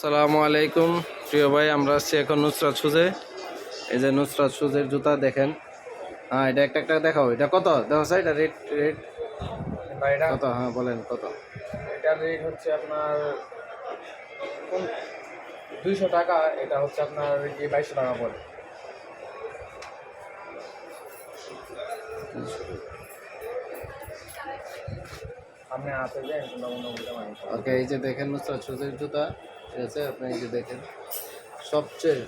আসসালামু আলাইকুম প্রিয় ভাই, আমরা আসছি এখন নুসরাত শুজে। এই যে নুসরাত শুজের জুতা দেখেন। হ্যাঁ, এটা একটা একটা দেখাও। এটা কত দেখো স্যার, এটা রেট রেট এটা কত? হ্যাঁ বলেন কত। এটার রেট হচ্ছে আপনার 200 টাকা। এটা হচ্ছে আপনার 2200 টাকা পড়ে। আপনি হাতে যে ওকে, এই যে দেখেন নুসরাত শুজের জুতা, ঠিক আছে? আপনি এই যে দেখেন, সবচেয়ে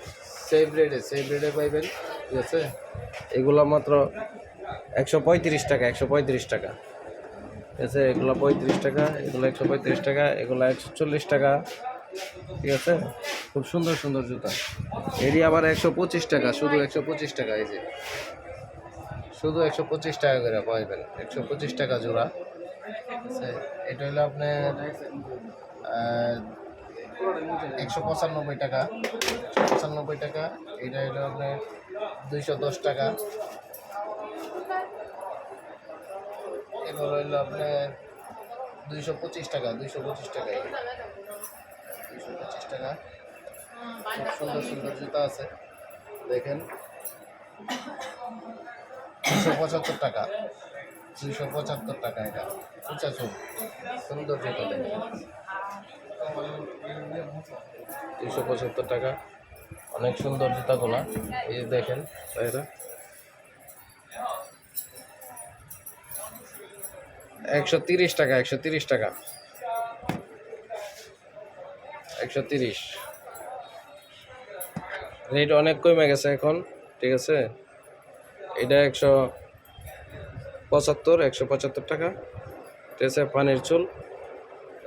সেভ রেটে পাইবেন, ঠিক আছে? এগুলো মাত্র 135 টাকা, 135 টাকা, ঠিক আছে? এগুলো 35 টাকা, এগুলো 135 টাকা, এগুলো 140 টাকা, ঠিক আছে? খুব সুন্দর সুন্দর জুতা। এরই আবার 125 টাকা, শুধু 125 টাকা। এই যে শুধু 125 টাকা করে পাইবেন, 125 টাকা জোড়া, ঠিক আছে? এটা হলো আপনার 195 টাকা, 195 টাকা। এটা হলো আপনার 210 টাকা। এগুলো হলো আপনার 225 টাকা, 225 টাকা, 225 টাকা। খুব সুন্দর সুন্দর জুতা আছে, দেখেন। 275 টাকা, 275 টাকা। এটা উঁচা চুল, সুন্দর জুতা, দেখেন। 275 টাকা, অনেক সুন্দর জুতাগুলা। এই যে দেখেন এরা 130 টাকা, 130 টাকা, 130। রেট অনেক কমে গেছে এখন, ঠিক আছে? এটা 175 টাকা, ঠিক আছে? পানির চুল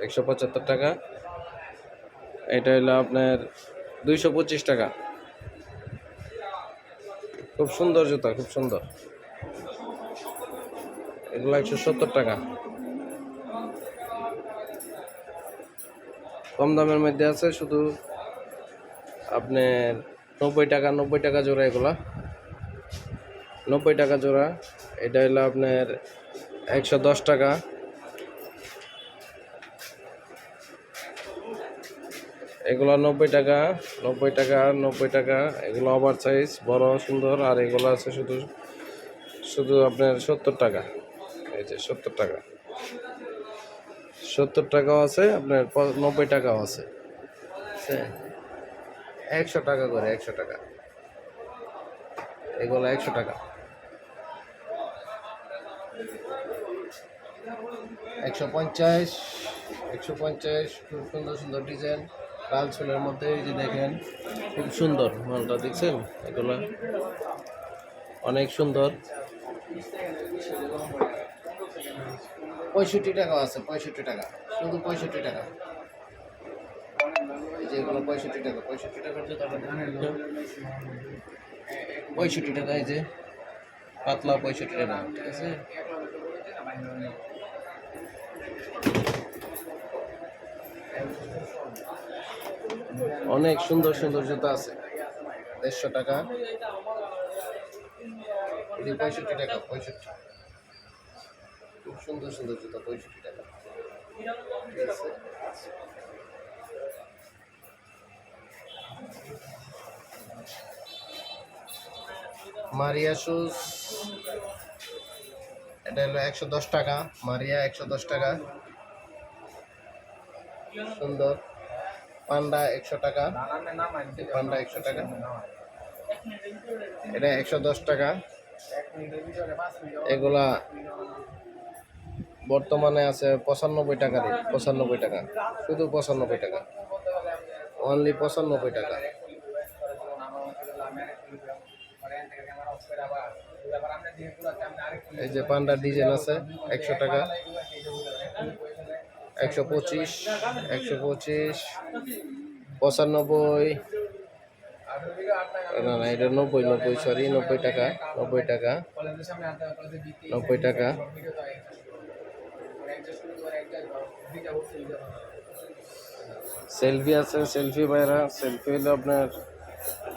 175 টাকা। এটা হলো আপনার 225 টাকা। খুব সুন্দর জুতা, খুব সুন্দর। এগুলো 170 টাকা। কম দামের মধ্যে আছে শুধু আপনার 90 টাকা, 90 টাকা জোড়া। এগুলা 90 টাকা জোড়া। এটা হলো আপনার 110 টাকা। এগুলো 90 টাকা, 90 টাকা, 90 টাকা। এগুলো ওভার সাইজ, বড় সুন্দর। আর এগুলো আছে শুধু শুধু আপনার 70 টাকা। এই যে 70 টাকা, 70 টাকাও আছে, আপনার 90 টাকাও আছে, ঠিক আছে? 100 টাকা করে, 100 টাকা। এগুলো 100 টাকা, 150, 150। খুব সুন্দর সুন্দর ডিজাইন, লাল চুলের মধ্যে। এই যে দেখেন, খুব সুন্দর মালটা, দেখছেন? এগুলো অনেক সুন্দর। 65 টাকা আছে, 65 টাকা, শুধু 65 টাকা। এই যে এগুলো 65 টাকা, 65 টাকার জুতাটা দেখেন, 65 টাকা। এই যে পাতলা 65 টাকা, ঠিক আছে? অনেক সুন্দর সুন্দর জুতা আছে, 150 টাকা। এই 65 টাকা, 65। খুব সুন্দর সুন্দর জুতা, 65 টাকা, ঠিক আছে? মারিয়া শুজ, এটা হলো 110 টাকা। মারিয়া 110 টাকা, সুন্দর। পান্ডা 100 টাকা, পান্ডা 100 টাকা। এটা 110 টাকা। এগুলা বর্তমানে আছে 95 টাকা রেট, 95 টাকা, শুধু 95 টাকা, অনলি 95 টাকা। এই যে পান্ডার ডিজাইন আছে, 100 টাকা, 125, 125, 95। না না, এটা 90, 90, সরি, 90 টাকা, 90 টাকা, 90 টাকা। সেলফি আছে, সেলফি ভাইরা, সেলফি হলো আপনার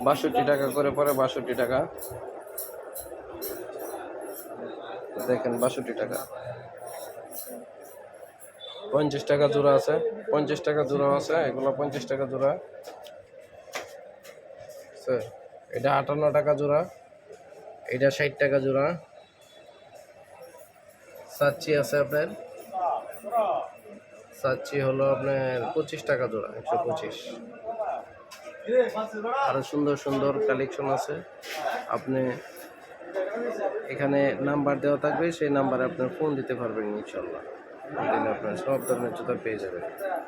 62 টাকা করে পড়ে, 62 টাকা। দেখেন 62 টাকা। 50 টাকা জোড়া আছে, 50 টাকা জোড়া আছে, এগুলো 50 টাকা জোড়া। স্যার এটা 58 টাকা জোড়া, এটা 60 টাকা জোড়া। সাচ্চি আছে আপনার, সাচ্চি হলো আপনার 25 টাকা জোড়া, 125। আরো সুন্দর সুন্দর কালেকশন আছে। আপনি এখানে নাম্বার দেওয়া থাকবে, সেই নাম্বারে আপনার ফোন দিতে পারবেন ইনশাল্লাহ, দিলে আপনার সব ধরনের জুতা পেয়ে যাবেন।